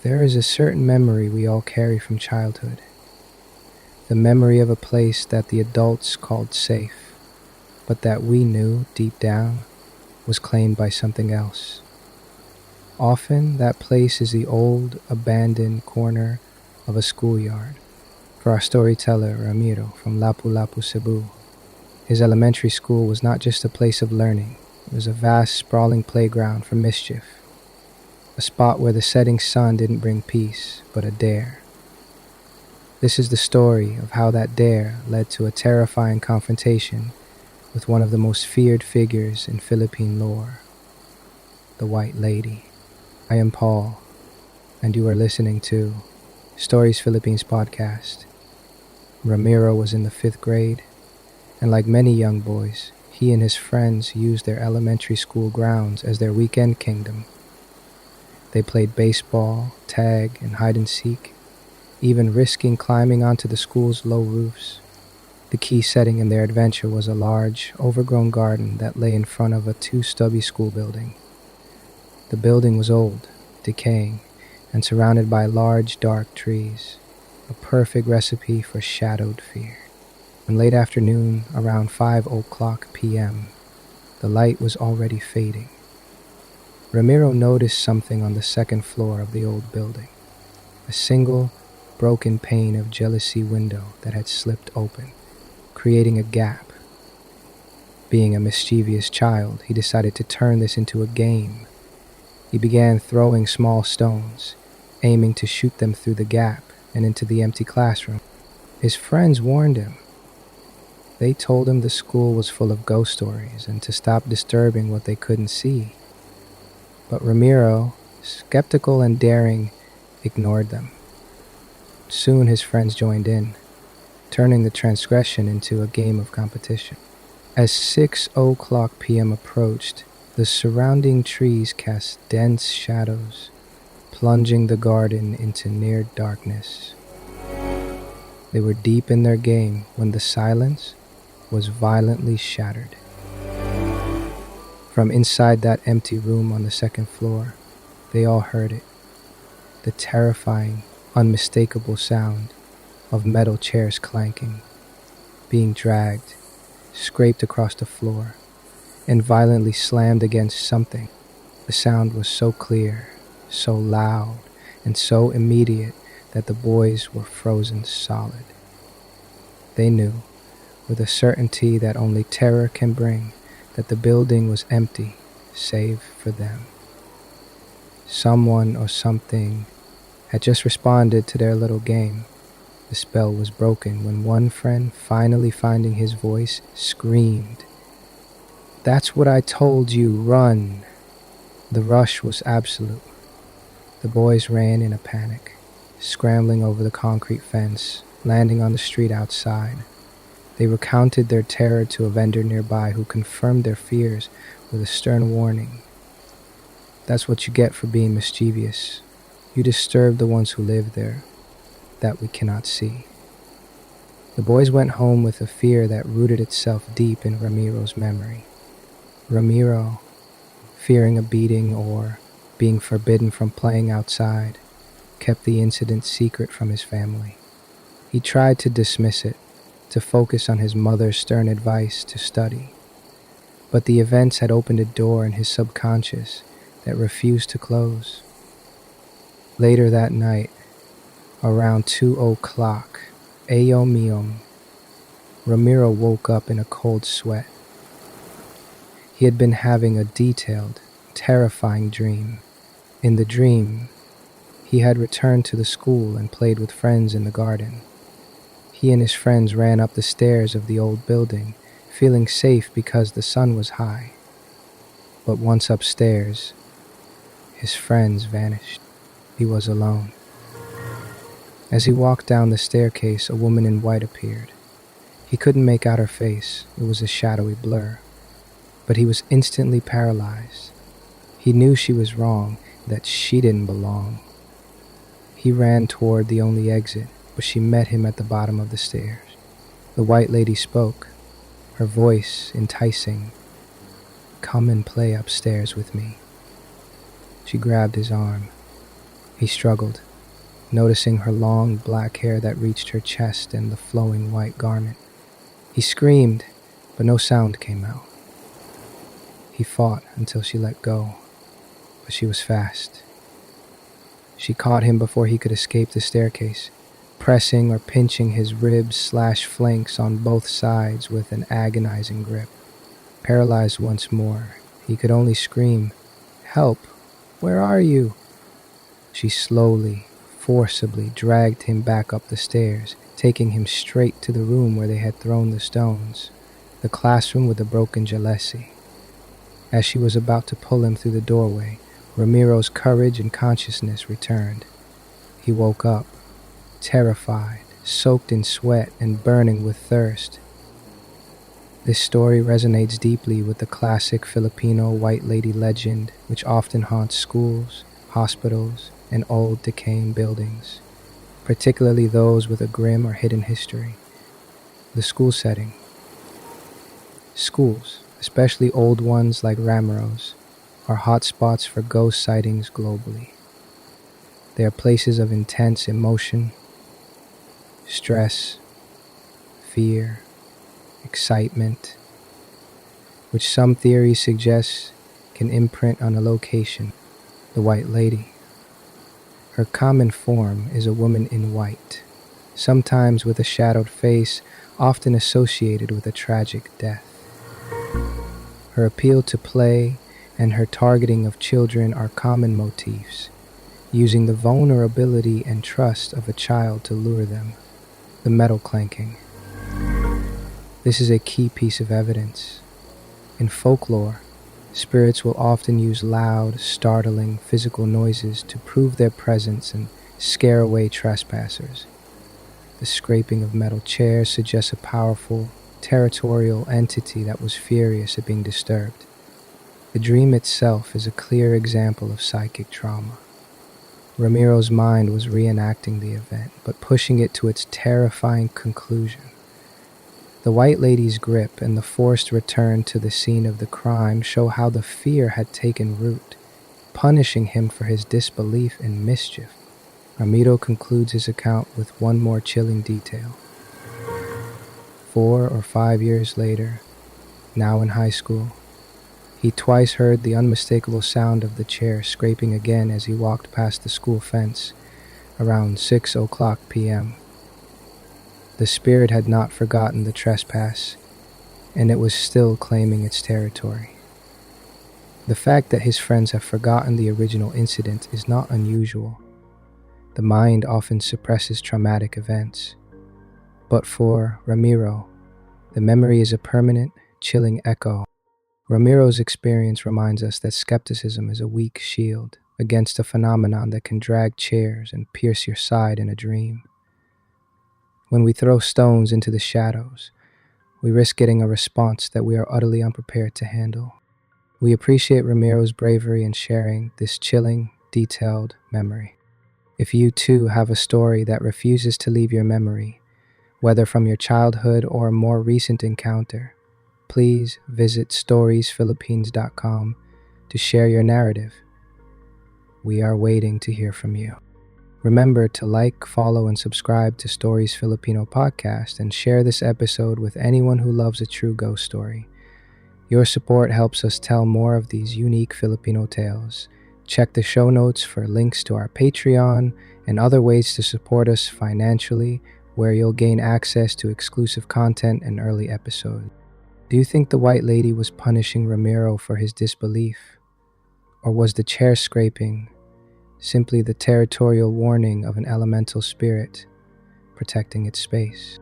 There is a certain memory we all carry from childhood, the memory of a place that the adults called safe, but that we knew deep down was claimed by something else. Often, that place is the old, abandoned corner of a schoolyard. For our storyteller, Ramiro, from Lapu-Lapu, Cebu, his elementary school was not just a place of learning, it was a vast, sprawling playground for mischief, a spot where the setting sun didn't bring peace, but a dare. This is the story of how that dare led to a terrifying confrontation with one of the most feared figures in Philippine lore, the White Lady. I am Paul, and you are listening to Stories Philippines podcast. Ramiro was in the 5th grade, and like many young boys, he and his friends used their elementary school grounds as their weekend kingdom. They played baseball, tag, and hide and seek, even risking climbing onto the school's low roofs. The key setting in their adventure was a large, overgrown garden that lay in front of a two-stubby school building. The building was old, decaying, and surrounded by large, dark trees, a perfect recipe for shadowed fear. In late afternoon, around 5:00 p.m., the light was already fading. Ramiro noticed something on the second floor of the old building, a single, broken pane of jealousy window that had slipped open, creating a gap. Being a mischievous child, he decided to turn this into a game. He began throwing small stones, aiming to shoot them through the gap and into the empty classroom. His friends warned him. They told him the school was full of ghost stories and to stop disturbing what they couldn't see. But Ramiro, skeptical and daring, ignored them. Soon his friends joined in, turning the transgression into a game of competition. As 6:00 p.m. approached, the surrounding trees cast dense shadows, plunging the garden into near darkness. They were deep in their game when the silence was violently shattered. From inside that empty room on the second floor, they all heard it, the terrifying, unmistakable sound of metal chairs clanking, being dragged, scraped across the floor, and violently slammed against something. The sound was so clear, so loud, and so immediate that the boys were frozen solid. They knew, with a certainty that only terror can bring, that the building was empty, save for them. Someone or something had just responded to their little game. The spell was broken when one friend, finally finding his voice, screamed, "That's what I told you, run!" The rush was absolute. The boys ran in a panic, scrambling over the concrete fence, landing on the street outside. They recounted their terror to a vendor nearby who confirmed their fears with a stern warning. "That's what you get for being mischievous. You disturb the ones who live there, that we cannot see." The boys went home with a fear that rooted itself deep in Ramiro's memory. Ramiro, fearing a beating or being forbidden from playing outside, kept the incident secret from his family. He tried to dismiss it, to focus on his mother's stern advice to study. But the events had opened a door in his subconscious that refused to close. Later that night, around 2:00 a.m., Ramiro woke up in a cold sweat. He had been having a detailed, terrifying dream. In the dream, he had returned to the school and played with friends in the garden. He and his friends ran up the stairs of the old building, feeling safe because the sun was high. But once upstairs, his friends vanished. He was alone. As he walked down the staircase, a woman in white appeared. He couldn't make out her face. It was a shadowy blur. But he was instantly paralyzed. He knew she was wrong, that she didn't belong. He ran toward the only exit, but she met him at the bottom of the stairs. The White Lady spoke, her voice enticing. "Come and play upstairs with me." She grabbed his arm. He struggled, noticing her long black hair that reached her chest and the flowing white garment. He screamed, but no sound came out. He fought until she let go, but she was fast. She caught him before he could escape the staircase, pressing or pinching his ribs/flanks on both sides with an agonizing grip. Paralyzed once more, he could only scream, "Help! Where are you?" She slowly, forcibly dragged him back up the stairs, taking him straight to the room where they had thrown the stones, the classroom with the broken jalousie. As she was about to pull him through the doorway, Ramiro's courage and consciousness returned. He woke up, terrified, soaked in sweat and burning with thirst. This story resonates deeply with the classic Filipino white lady legend, which often haunts schools, hospitals, and old decaying buildings, particularly those with a grim or hidden history. The school setting. Schools, especially old ones like Ramiro's, are hotspots for ghost sightings globally. They are places of intense emotion, stress, fear, excitement, which some theories suggest can imprint on a location, the White Lady. Her common form is a woman in white, sometimes with a shadowed face, often associated with a tragic death. Her appeal to play and her targeting of children are common motifs, using the vulnerability and trust of a child to lure them. The metal clanking. This is a key piece of evidence. In folklore, spirits will often use loud, startling physical noises to prove their presence and scare away trespassers. The scraping of metal chairs suggests a powerful, territorial entity that was furious at being disturbed. The dream itself is a clear example of psychic trauma. Ramiro's mind was reenacting the event, but pushing it to its terrifying conclusion. The White Lady's grip and the forced return to the scene of the crime show how the fear had taken root, punishing him for his disbelief and mischief. Ramiro concludes his account with one more chilling detail. 4 or 5 years later, now in high school, he twice heard the unmistakable sound of the chair scraping again as he walked past the school fence around 6:00 p.m. The spirit had not forgotten the trespass, and it was still claiming its territory. The fact that his friends have forgotten the original incident is not unusual. The mind often suppresses traumatic events. But for Ramiro, the memory is a permanent, chilling echo. Ramiro's experience reminds us that skepticism is a weak shield against a phenomenon that can drag chairs and pierce your side in a dream. When we throw stones into the shadows, we risk getting a response that we are utterly unprepared to handle. We appreciate Ramiro's bravery in sharing this chilling, detailed memory. If you too have a story that refuses to leave your memory, whether from your childhood or a more recent encounter, please visit storiesphilippines.com to share your narrative. We are waiting to hear from you. Remember to like, follow, and subscribe to Stories Filipino podcast and share this episode with anyone who loves a true ghost story. Your support helps us tell more of these unique Filipino tales. Check the show notes for links to our Patreon and other ways to support us financially, where you'll gain access to exclusive content and early episodes. Do you think the White Lady was punishing Ramiro for his disbelief? Or was the chair scraping simply the territorial warning of an elemental spirit protecting its space?